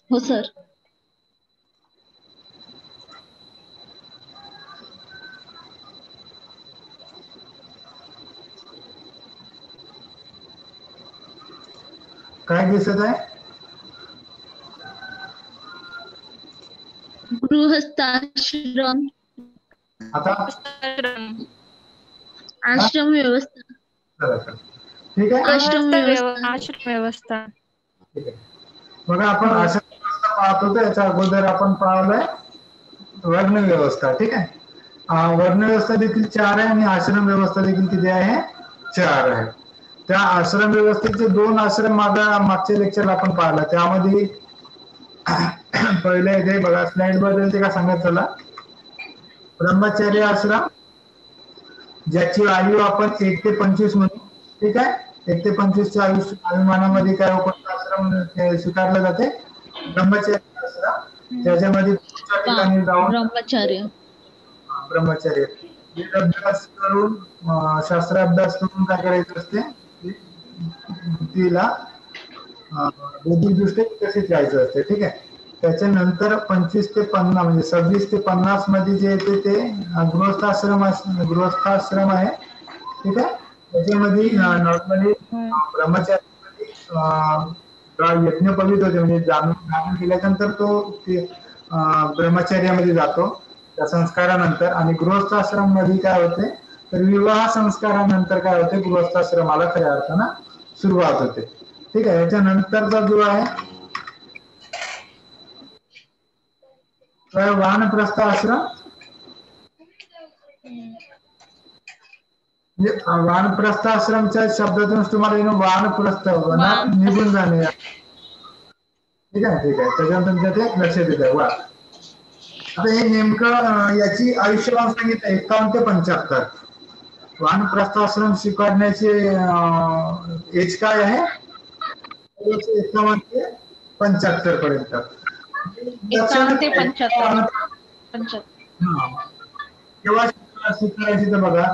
हो सर. काय दिसत आहे? गृहस्थाश्रम, आता आश्रम व्यवस्था, ठीक आहे. आश्रम व्यवस्था. आश्रम व्यवस्था. ठीक आहे. बघा आपण आश्रम व्यवस्था पाहत होतो, याच्या अगोदर आपण पाहिलंय वर्ण व्यवस्था. ठीक आहे. वर्ण व्यवस्था देखील 4 आहे आणि आश्रम व्यवस्था देखील किती आहे? 4 आहे. त्या आश्रम व्यवस्थेचे 2 आश्रम मागच्या लेक्चरला आपण पाहिलं. त्यामध्ये पहिले इथे बघा स्लाइड बद्दल ते का सांगत चला. ब्रह्मचर्य आश्रम ज्याची आयु आपण 1 ते 25 म्हणू. ठीक आहे. 1 ते 25च्या आयुमानामध्ये काय कोणता आश्रम स्वीकारला जाते? ब्रह्मचर्य आश्रम. त्याच्यामध्ये ठिकाणी जाऊन ब्रह्मचर्य, ब्रह्मचर्य अभ्यास करून शास्त्र अभ्यास करून काय करायचं असते? बुद्धीला बौद्धिकदृष्ट्या विकसित व्हायचं असते. ठीक आहे. त्याच्यानंतर 25 ते 50 म्हणजे 26 ते 50 मध्ये जे येते ते गृहस्थाश्रम आहे. ठीक आहे. त्याच्यामध्ये नॉर्मली ब्रह्मचार्यामध्ये यज्ञोपवीत होते, म्हणजे जाणून केल्यानंतर तो ब्रह्मचर्यामध्ये जातो त्या संस्कारानंतर. आणि गृहस्थाश्रम मध्ये काय होते तर विवाह संस्कारानंतर काय होते, गृहस्थाश्रमाला खऱ्या अर्थानं सुरुवात होते. ठीक आहे. याच्यानंतरचा जो आहे वानप्रस्थ आश्रम. म्हणजे वानप्रस्थ आश्रमच्या शब्दातून तुम्हाला वानप्रस्थ वनात निघून जाणे. ठीक आहे. ठीक आहे. त्याच्यानंतर तुमच्या ते लक्षात येत आहे. वा आता हे नेमकं याची आयुष्यमान सांगितलं 51 ते 75. वानप्रस्थ आश्रम स्वीकारण्याचे एज काय आहे? 51 ते 75 पर्यंत. 51 ते 75. केव्हा स्वीकारायची तर बघा,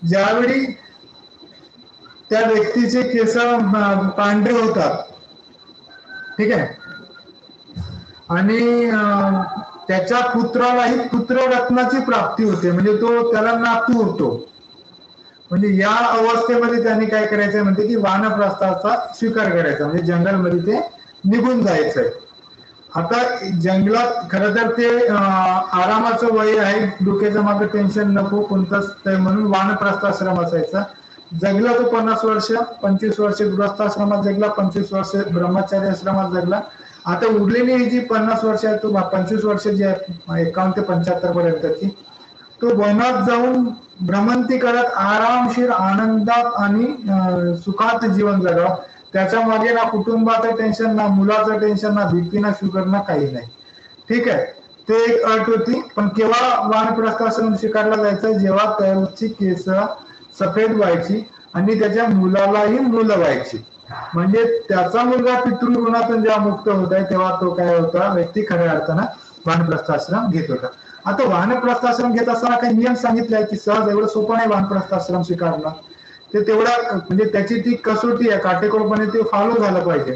ज्यावेळी त्या व्यक्तीचे केस पांढरे होतात. ठीक आहे. आणि त्याच्या पुत्रालाही पुत्ररत्नाची प्राप्ती होते, म्हणजे तो त्याला नातू होतो. म्हणजे या अवस्थेमध्ये त्यांनी काय करायचं म्हणते की वानप्रस्थाचा स्वीकार करायचा, म्हणजे जंगलमध्ये ते निघून जायचंय. आता जंगलात खरं तर ते आरामाचं वय आहे, डोक्याच्या मागे टेन्शन नको कोणतंच, म्हणून वानप्रस्थाश्रम असायचा. जगला तो 50 वर्ष, 25 वर्ष गृहस्थाश्रमात जगला, 25 वर्ष ब्रह्मचर्य आश्रमात जगला. आता उरलेली ही जी 50 वर्ष आहे, तो 25 वर्ष जी आहे 51 ते 75 पर्यंतची, तो वनात जाऊन भ्रमंती करत आरामशीर आनंदात आणि सुखात जीवन जगावं. त्याच्या मागे ना कुटुंबाचं टेन्शन, ना मुलाचं टेन्शन, ना भीती, ना शुगर, ना काही नाही. ठीक आहे. ते एक अट होती. पण केव्हा वानप्रस्थाश्रम स्वीकारला जायचा? जेव्हा त्याची केस सफेद व्हायची आणि त्याच्या मुलालाही मुलं व्हायची, म्हणजे त्याचा मुलगा पितृऋणातून जेव्हा मुक्त होत आहे तेव्हा तो काय होता, व्यक्ती खऱ्या अर्थानं वानप्रस्थाश्रम घेत होता. आता वानप्रस्थाश्रम घेत असताना काही नियम सांगितले आहे की सहज एवढं सोपं नाही वानप्रस्थाश्रम स्वीकारणं. ते तेवढा म्हणजे त्याची ती कसोटी आहे, काटेकोरपणे ते फॉलो झालं पाहिजे.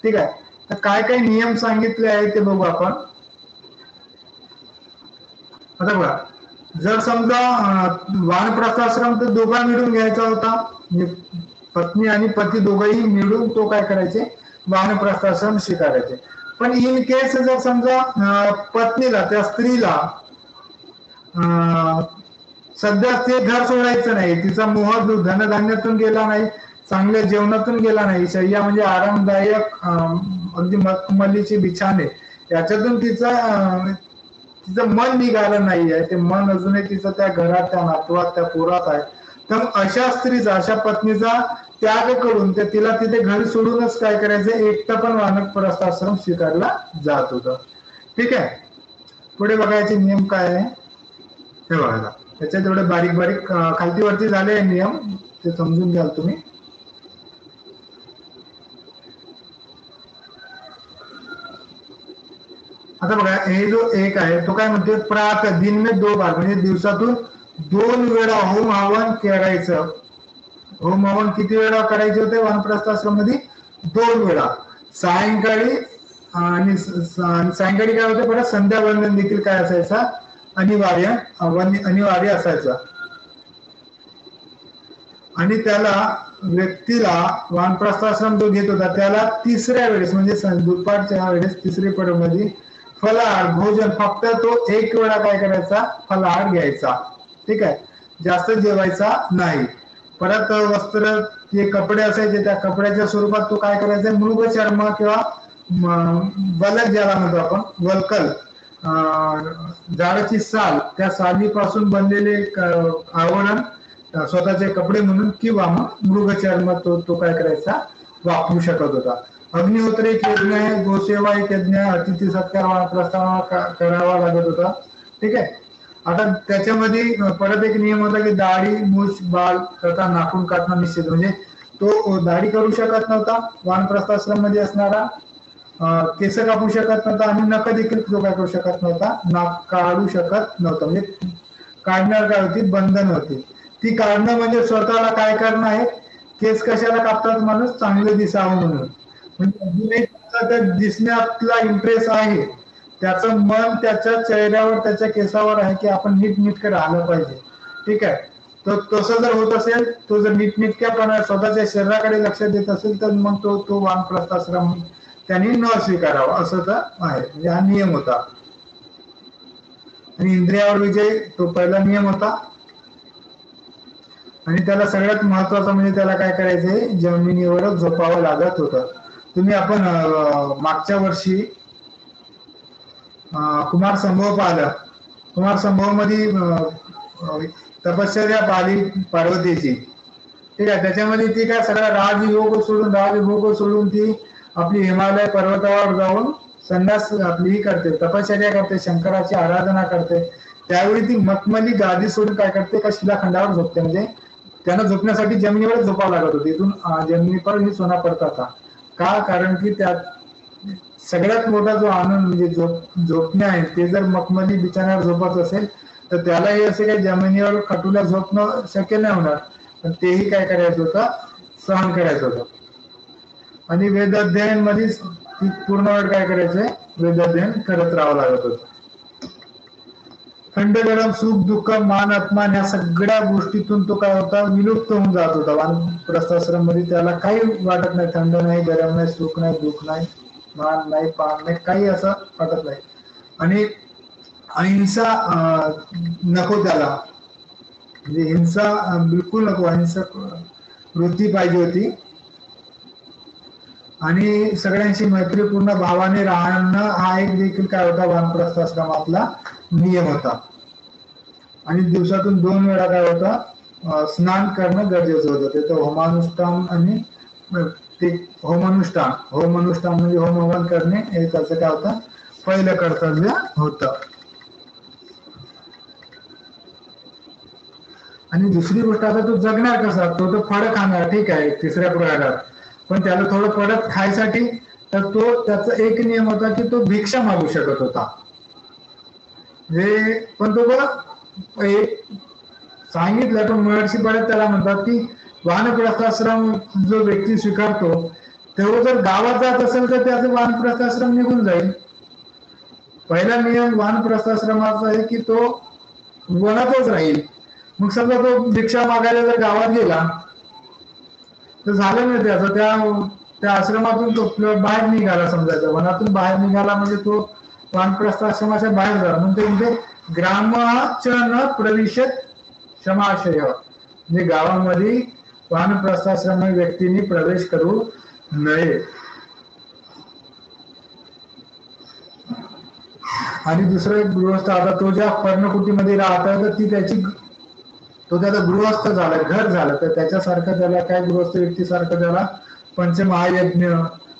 ठीक आहे. तर काय काय नियम सांगितले आहे ते बघू आपण. आता बघा, जर समजा वानप्रस्थाश्रम तर दोघा मिळून घ्यायचा होता, पत्नी आणि पती दोघंही मिळून तो काय करायचे, वानप्रस्थाश्रम स्वीकारायचे. पण इन केस जर समजा पत्नीला, त्या स्त्रीला सध्या ते घर सोडायचं नाही, तिचा मोह धनधान्यातून गेला नाही, चांगल्या जेवणातून गेला नाही, शय्या म्हणजे आरामदायक अगदी मखमलीची बिछाने याच्यातून तिचं मन निघालं नाहीये, ते मन अजूनही तिचं त्या घरात, त्या नातवात, त्या पोरात आहे. तर अशा स्त्रीचा, अशा पत्नीचा त्याग करून तिला तिथे घर सोडूनच काय करायचं, एकटा पण वानप्रस्थाश्रम स्वीकारला जात होता. ठीक आहे. पुढे बघायचे नियम काय आहे हे बघा. त्याच्यात एवढे बारीक बारीक खालती वरती झाले नियम, ते समजून घ्याल तुम्ही. आता बघा, हे जो एक आहे तो काय म्हणते, प्रात दिन में 2 बार, म्हणजे दिवसातून 2 वेळा होम हवन करायचं. होम हवन किती वेळा करायचे होते वानप्रस्थाश्रम मध्ये? 2 वेळा. सायंकाळी आणि सायंकाळी काय होतं परत संध्यावंदन देखील काय असायचा, अनिवार्य असायचा. आणि त्याला व्यक्तीला वानप्रस्थाश्रम जो घेत होता त्याला तिसऱ्या वेळेस म्हणजे दुपारच्या वेळेस तिसरी पडमध्ये फलाहार भोजन फक्त तो एक वेळा काय करायचा, फलाहार घ्यायचा. ठीक आहे, जास्त जेवायचा नाही. परत वस्त्र जे कपडे असायचे त्या कपड्याच्या स्वरूपात तो काय करायचा, मृग चर्म किंवा वलक ज्याला म्हणतो आपण, वल्कल झाडाची साल, त्या सालीपासून बनलेले आवरण स्वतःचे कपडे म्हणून किंवा मग मृगचर्म तो काय करायचा, वापरू शकत होता. अग्निहोत्र एक यज्ञ आहे, गोसेवा एक यज्ञ, अतिथी सत्कार प्रस्ताव करावा लागत होता. ठीक आहे. आता त्याच्यामध्ये परत एक नियम होता की दाढी मूछ बाल तथा नाखून काढणं निषेध, म्हणजे तो दाढी करू शकत नव्हता वानप्रस्थाश्रम मध्ये असणारा, केस कापू शकत नव्हता आणि नख देखील तो काय करू शकत नव्हता, नाक काढू शकत नव्हता. म्हणजे काढणार काय होती, बंधन होती. ती काढणं म्हणजे स्वतःला काय करणं आहे, केस कशाला कापतात, माणूस चांगले दिसावं म्हणून. म्हणजे अजूनही दिसण्यातला इंटरेस्ट आहे, त्याचं मन त्याच्या चेहऱ्यावर त्याच्या केसावर आहे की आपण नीटनेटकं राहिलं पाहिजे. ठीक आहे, तर तसं जर होत असेल, तो जर नीटनेटक्यापणा स्वतःच्या शरीराकडे लक्ष देत असेल तर मग तो वानप्रस्थाश्रम त्यांनी न स्वीकारावा असं तर आहे. म्हणजे हा नियम होता. आणि इंद्रियावर विजय तो पहिला नियम होता. आणि त्याला सगळ्यात महत्वाचं म्हणजे त्याला काय करायचंय, जमिनीवरच झोपावं लागत होतं. तुम्ही आपण मागच्या वर्षी कुमार संभव पाहिलं. कुमार संभव मध्ये तपश्चर्या पाहिली पार्वतीची. ठीक आहे, त्याच्यामध्ये ती काय सगळा राजयोग सोडून ती आपली हिमालय पर्वतावर जाऊन संन्यास आपली ही करते, तपश्चर्या करते, शंकराची आराधना करते. त्यावेळी ती मखमली गादी सोडून काय करते, का शिलाखंडावर झोपते. म्हणजे त्यांना झोपण्यासाठी जमिनीवरच झोपावं लागत होती. इथून जमिनीवर ही सोना पडता का, कारण की त्यात सगळ्यात मोठा जो आनंद म्हणजे झोपणे आहे, ते जर मखमली बिछाण्यावर झोपत असेल तर त्यालाही असे काही जमिनीवर खटूला झोपणं शक्य नाही होणार. पण तेही काय करायचं होतं, सहन करायचं होतं. आणि वेद अध्ययन मध्ये पूर्ण वेळ काय करायचंय, वेद अध्ययन करत राहावं लागत होतं. थंड गरम सुख दुःख मान अपमान या सगळ्या गोष्टीतून तो काय होता, विलुप्त होऊन जात होता. वानप्रस्थाश्रम मध्ये त्याला काही वाटत नाही, थंड नाही, गरम नाही, सुख नाही, दुःख नाही, मान नाही, पान नाही, काही असं वाटत नाही. आणि अहिंसा नको त्याला, म्हणजे हिंसा बिलकुल नको, अहिंसक वृत्ती पाहिजे होती. आणि सगळ्यांशी मैत्रीपूर्ण भावाने राहणं हा एक देखील काय होता, वानप्रस्थाश्रमातला नियम होता. आणि दिवसातून 2 वेळा काय होता, स्नान करणं गरजेचं होतं. ते तर होमानुष्ठान आणि ते होमानुष्ठान म्हणजे होम हवन करणे हे त्याचं काय होतं, पहिलं कर्तव्य होतं. आणि दुसरी गोष्ट, आता तो जगणार कसा, तो फळ खाणार. ठीक आहे, तिसऱ्या प्रकारात, पण त्याला थोडं फळत खायसाठी तर तो त्याचा एक नियम होता की तो भिक्षा मागू शकत होता. पण तो बघा सांगितलं, पण महर्षी परत त्याला म्हणतात की वानप्रस्थाश्रम जो व्यक्ती स्वीकारतो तेव्हा जर गावात जात असेल तर त्याचं वानप्रस्थाश्रम निघून जाईल. पहिला नियम वानप्रस्थाश्रमाचा आहे की तो वनातच राहील. मग समजा तो भिक्षा मागायला जर गावात गेला तर झालं नाही त्याचं, त्या आश्रमातून तो बाहेर निघाला, समजायचं वनातून बाहेर निघाला म्हणजे तो वानप्रस्थाश्रमाच्या बाहेर झाला. म्हणजे ग्रामच न प्रविशत क्षमाशय, म्हणजे गावामध्ये वानप्रस्थाश्रम व्यक्तीने प्रवेश करू नये. आणि दुसरं एक गृहस्थ, आता तो ज्या पर्णकुटीमध्ये राहता तर तो त्याचा गृहस्थ झाला, घर झालं, तर त्याच्यासारखं त्याला काय, गृहस्थ व्यक्तीसारखं त्याला पंचमहायज्ञ,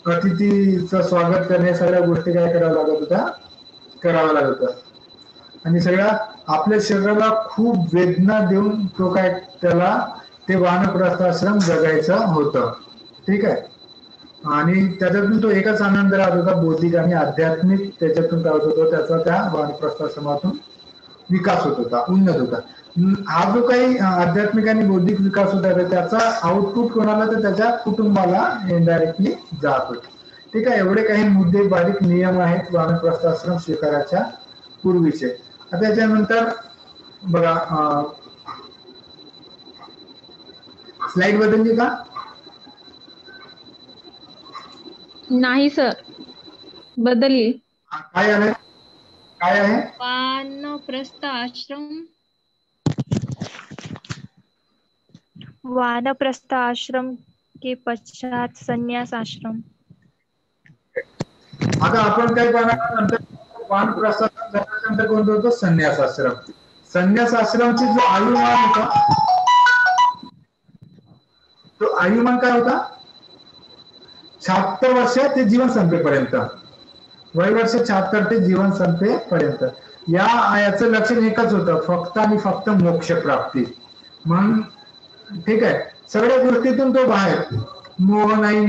अतिथीचं स्वागत करणे, सगळ्या गोष्टी काय कराव्या लागत होत्या. आणि सगळ्या आपल्या शरीराला खूप वेदना देऊन तो काय त्याला ते वानप्रस्थाश्रम जगायचं होतं. ठीक आहे, आणि त्याच्यातून तो एकच आनंद राहत होता, बौद्धिक आणि आध्यात्मिक. त्याच्यातून काय होत होतं, त्याचा त्या वानप्रस्थाश्रमातून विकास होत होता, उन्नत होता. हा जो काही आध्यात्मिक आणि बौद्धिक विकास होता त्याचा आउटपुट कोणाला, तर त्याच्या कुटुंबाला इनडायरेक्टली जात होता. ठीक आहे. एवढे काही मुद्दे बारीक नियम आहेत वानप्रस्थाश्रम स्वीकाराच्या पूर्वीचे. आता याच्यानंतर बघा, स्लाइड बदलली का? नाही सर, बदलली. काय आहे? काय आहे? वानप्रस्थ आश्रम, वानप्रस्थ आश्रम के पश्चात संन्यास आश्रम. आता आपण काय पाहणार नंतर, वानप्रस्थाश्रम झाल्यानंतर कोणतं होतं? संन्यास आश्रम. संन्यास आश्रमची जो आयुमान होता, तो आयुमान काय होता? 76 वर्ष ते जीवन संपेपर्यंत. वयवर्ष 76 ते जीवन संपेपर्यंत. याचं लक्षण एकच होतं, फक्त आणि फक्त मोक्ष प्राप्ती. म्हणून ठीक आहे, सगळ्या गोष्टीतून तो बाहेर. मोह नाही,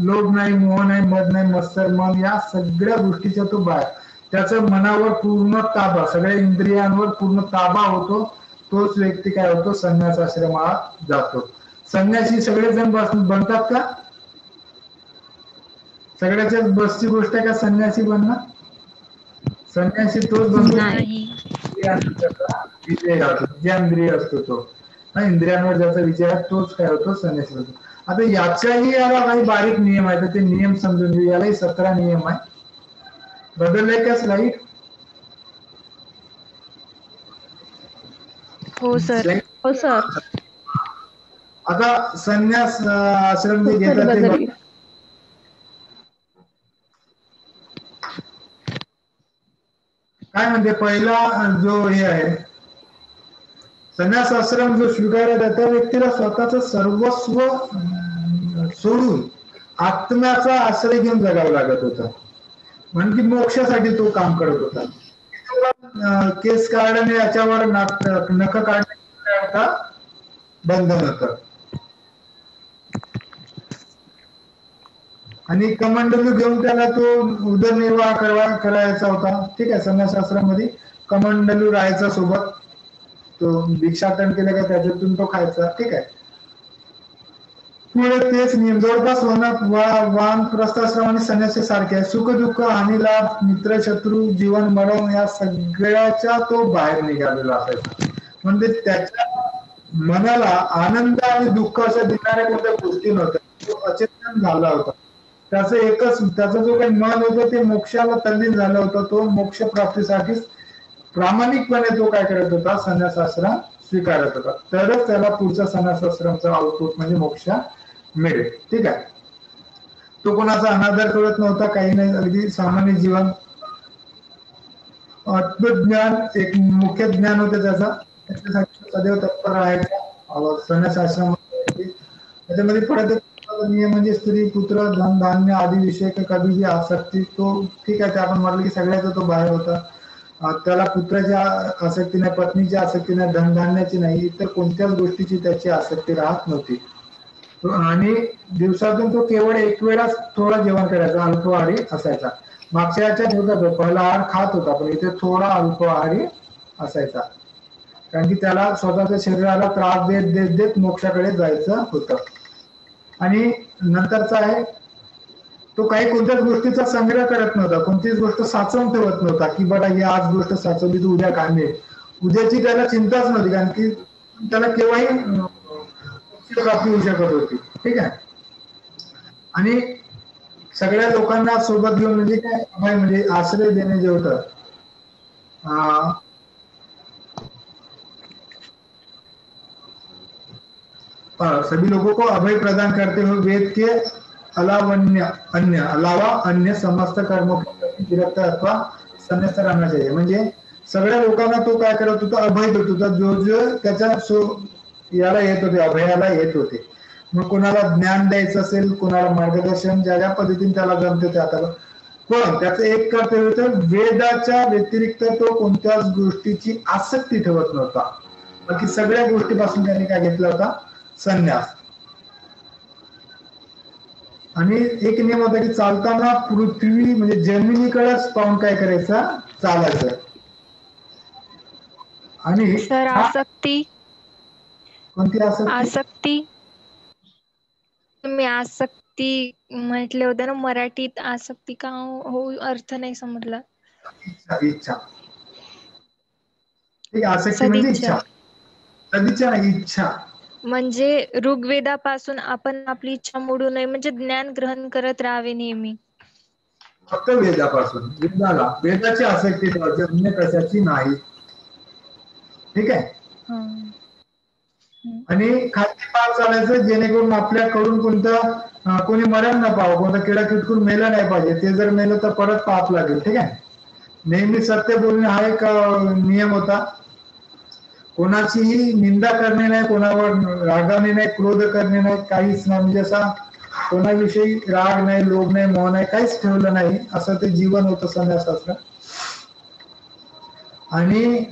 लोभ नाही, मोह नाही, मद नाही, मत्सर, मन, या सगळ्या गोष्टीचा तो बाहेर. त्याचं मनावर पूर्ण ताबा, सगळ्या इंद्रियांवर पूर्ण ताबा होतो. तोच व्यक्ती काय होतो? संन्यास आश्रमात जातो. संन्यासी सगळेजण बनतात का? सगळ्याच्या बसची गोष्ट आहे का संन्यासी बनणं? संन्यासी तोच बनतो नाही. विजय राहतो, ज्ञानेंद्रिय असतो तो, इंद्रियांवर ज्याचा विजय आहे तोच काय होतो? संन्यासी होतो. आता याच्याही याला काही बारीक नियम आहेत, ते नियम समजून घेऊ. यालाही 17 नियम आहे. बदलले का स्लाइड? हो सर. हो सर. आता संन्यास आश्रम जे हो सर, घेतात ते बदलली. काय म्हणते, पहिला जो हे आहे, संन्यास आश्रम जो स्वीकारला त्या व्यक्तीला स्वतःच सर्वस्व सोडून आत्म्याचा आश्रय घेऊन जगावं लागत होतं. म्हणजे मोक्षासाठी तो काम करत होता. केस काढणे, याच्यावर नख काढणे बंधन होतं. आणि कमंडलू घेऊन त्याला तो उदरनिर्वाह करायचा होता. ठीक आहे. संन्यास आश्रमामध्ये कमंडलू राहायचा सोबत. तो भिक्षाटन केलं का त्याच्यातून तो खायचा. ठीक आहे. पुढे तेच नियम जवळपास वानप्रस्थाश्रम आणि संन्यासी सारखे आहे. सुख दुःख, हानी लाभ, मित्र शत्रू, जीवन मरण, या सगळ्याच्या तो बाहेर निघालेला असायचा. म्हणजे त्याच्या मनाला आनंद आणि दुःख असं देणाऱ्या कोणत्या गोष्टी नव्हत्या. तो अचेतन झाला होता. त्याचं एकच, त्याचं जो काही मन होतं ते मोक्षाला तल्लीन झालं होतं. तो मोक्ष प्राप्तीसाठी प्रामाणिकपणे तो काय करत होता? संन्यास आश्रम स्वीकारत होता. तरच त्याला पुढचा संन्यास आश्रमचा आउटपुट म्हणजे मोक्ष मिळेल. ठीक आहे. तो कोणाचा अनादर करत नव्हता, काही नाही, अगदी सामान्य जीवन. आत्मज्ञान एक मुख्य ज्ञान होतं त्याच्यासाठी सदैव तत्पर राहायचा. संन्यास आश्रमामध्ये त्याच्यामध्ये परत नियम म्हणजे स्त्री, पुत्र, धन, धान्य आदी विषय कधीही आसक्ती. तो ठीक आहे, ते आपण म्हटलं की सगळ्याचा तो बाहेर होता. त्याला पुत्राची आसक्ती नाही, पत्नीची आसक्ती नाही, धनधान्याची नाही, इतर कोणत्याच गोष्टीची त्याची आसक्ती राहत नव्हती. आणि दिवसातून तो केवळ एक वेळाच थोडा जेवण करायचा, अल्पहारी असायचा. मागच्या याच्यात होता तो पहिला आहार खात होता, पण इथे थोडा अल्पहारी असायचा. कारण की त्याला स्वतःच्या शरीराला त्रास देत देत देत मोक्षाकडे जायचं होतं. आणि नंतरचा आहे, तो काही कोणत्याच गोष्टीचा संग्रह करत नव्हता, कोणतीच गोष्ट साचवून ठेवत नव्हता की बघा ही आज गोष्ट साचवली तर उद्या काय मिळेल. उद्याची त्याला चिंताच नव्हती, कारण की त्याला केव्हाही प्राप्ती होऊ शकत होती. ठीक आहे. आणि सगळ्या लोकांना सोबत घेऊन म्हणजे काय अभय म्हणजे आश्रय देणे जे होतं, सभी लोगों को अभय प्रदान करते हुए वेद के अलावा अन्य समस्त कर्मों विरक्त अथवा संन्यस्त राहना चाहिए. म्हणजे सगळ्या लोकांना तो काय करत होता? अभय देत होता. जो त्याच्या याला येत होते, अभयाला येत होते. मग कोणाला ज्ञान द्यायचं असेल, कोणाला मार्गदर्शन, ज्या ज्या पद्धतीने त्याला जमते त्या त्याला. पण त्याचं एक कर्तव्य होतं, वेदाच्या व्यतिरिक्त तो कोणत्याच गोष्टीची आसक्ती ठेवत नव्हता. बाकी सगळ्या गोष्टीपासून त्याने काय घेतला होता? संन्यास. आणि एक नियम होता की चालताना पृथ्वी म्हणजे जमिनीकडेच पाहून काय करायचं? चालायचं. आणि सर आसक्ती, कोणती आसक्ती? आसक्ती तुम्ही ती म्हटले होते ना मराठीत आसक्ती का हो अर्थ नाही समजला. इच्छा इच्छा ठीक आहे. आसक्ती म्हणजे सदिच्छा इच्छा. सदिच्छा नाही, इच्छा. म्हणजे ऋग्वेदापासून आपण आपली इच्छा मोडू नये म्हणजे ज्ञान ग्रहण करत राहावे नेहमी. फक्त वेदापासून, वेदाला, वेदाची आसक्ती ठेवायची, अन्य कशाची नाही. ठीक आहे. हं. आणि खाली पाप चालायचं जेणेकरून आपल्याकडून कोणी मरण न पाहावं, कोणता किडा किटकून मेलं नाही पाहिजे. ते जर मेलं तर परत पाप लागेल. ठीक आहे. नेहमी सत्य बोलणे हा एक नियम होता. कोणाचीही निंदा करणे नाही, कोणावर रागाने नाही, क्रोध करणे नाही, काहीच नाही. म्हणजे असा कोणाविषयी राग नाही, लोभ नाही, मोह नाही, काहीच ठेवलं नाही. असं ते जीवन होतं संन्यासाचं. आणि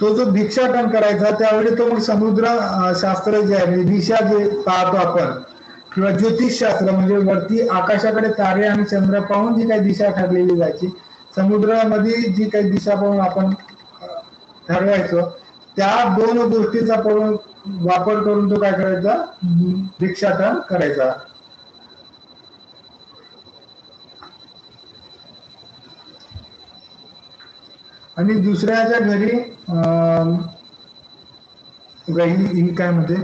तो जो भिक्षाटन करायचा त्यावेळी तो मग समुद्र शास्त्र जे आहे, दिशा जे पाहतो आपण किंवा ज्योतिषशास्त्र म्हणजे वरती आकाशाकडे तारे आणि चंद्र पाहून जी काही दिशा ठरलेली जायची, समुद्रामध्ये जी काही दिशा पाहून आपण ठरवायचो, त्या दोन गोष्टीचा वापर करून तो काय करायचा, भिक्षाटन करायचा. आणि दुसऱ्याच्या घरी ही काय म्हणते,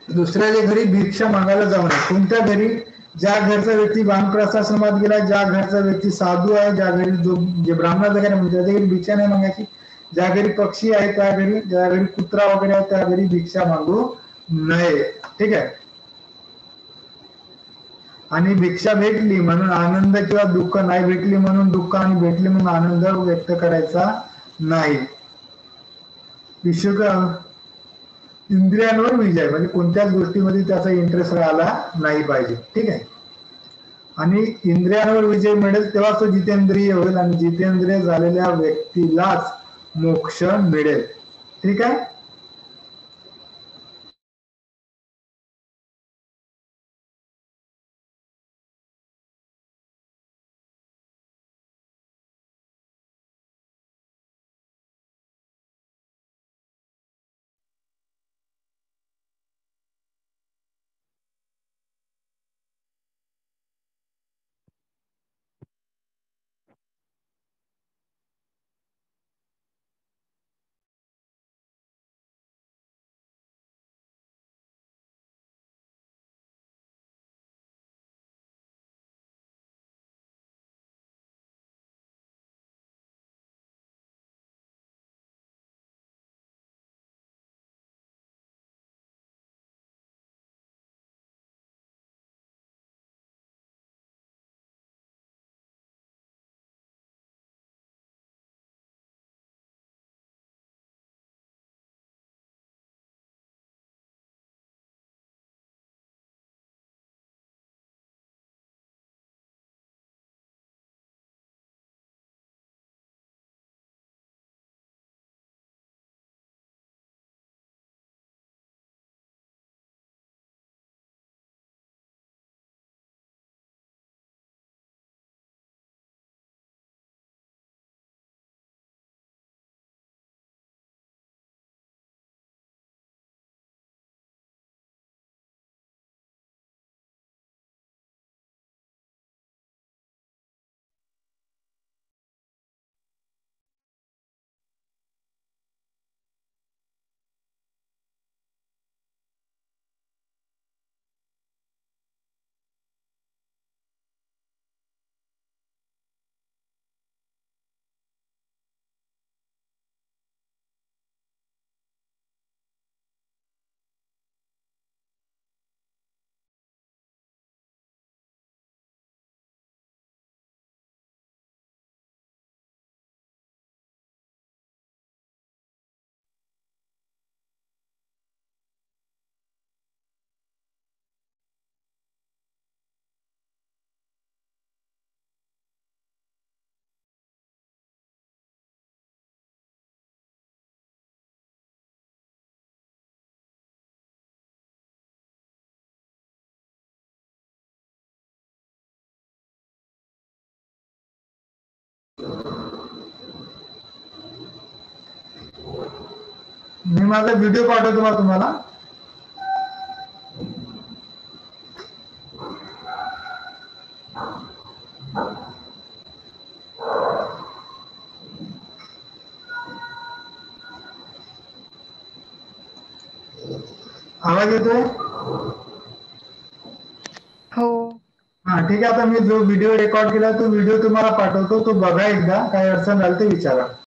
दुसऱ्याच्या घरी भिक्षा मागायला जाऊ नये. कोणत्या घरी? ज्या घरचा व्यक्ती वानप्रस्थाश्रमात गेला, ज्या घरचा व्यक्ती साधू आहे, ज्या घरी जे ब्राह्मण वगैरे म्हणजे त्याच्या घरी भिक्षा नाही मागायची. ज्या घरी पक्षी आहे त्या घरी, ज्या घरी कुत्रा वगैरे आहे त्या घरी भिक्षा मागू नये. ठीक आहे. आणि भिक्षा भेटली म्हणून आनंद किंवा दुःख नाही, भेटली म्हणून दुःख आणि भेटली म्हणून आनंद व्यक्त करायचा नाही. इंद्रियांवर विजय म्हणजे कोणत्याच गोष्टीमध्ये त्याचा इंटरेस्ट राहिला नाही पाहिजे. ठीक आहे. आणि इंद्रियांवर विजय मिळेल तेव्हा तो जितेंद्रिय होईल आणि जितेंद्रिय झालेल्या व्यक्तीलाच मोक्ष मिळेल. ठीक आहे. मी माझा व्हिडिओ पाठवतो तुम्हाला. आवाज येतोय? हो. हा ठीक आहे. आता मी जो व्हिडिओ रेकॉर्ड केला तो व्हिडिओ तुम्हाला पाठवतो, तो बघा एकदा, काही अडचण झाली तर विचारा.